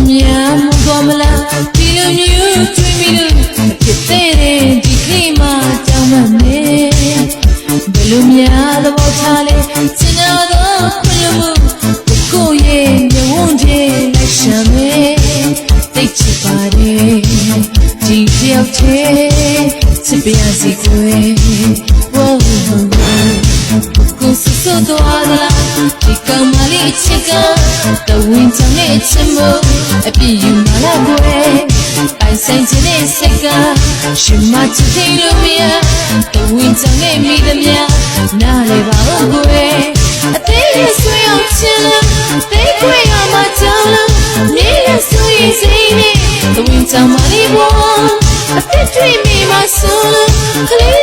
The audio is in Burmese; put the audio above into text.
များမတော်မလားဒီလိုမျိုးတွေးပြီးလို့ဖြစ်တဲ့ဒီကလေးမှကြောက်မှတ်နေဘယ်လိုများသဘောထားလဲစင်နာတော့ခွင့်လို့ကိုရဲ့မျက်ဝန်းထဲလိုက်ရှာမယ်သိချစ်ပါတယ်ဒီတယောက်တည်းချစ်ပြစီကိုကိုစစတော့လာဒီကမလေးချစ်ကတဝင်းချမ်းနဲ့ချစ်မို့အပြည့်ယူမလာကွယ်ပိုင်ဆိုင်ခြင်းနဲ့စိတ်ကရှင်မချစ်တဲ့လူမရတဝင်းချမ်းနဲ့မိသမျှနားလေပါဦးကွယ်အသေးရဆွေအောင်ချင်လို့သိခွေရမှာကြောက်လို့မြေရဆိုရင်စိတ်နဲ့တဝင်းချမ်းမလေးဘောအသက်တွေမိမဆိုလို့ကလေး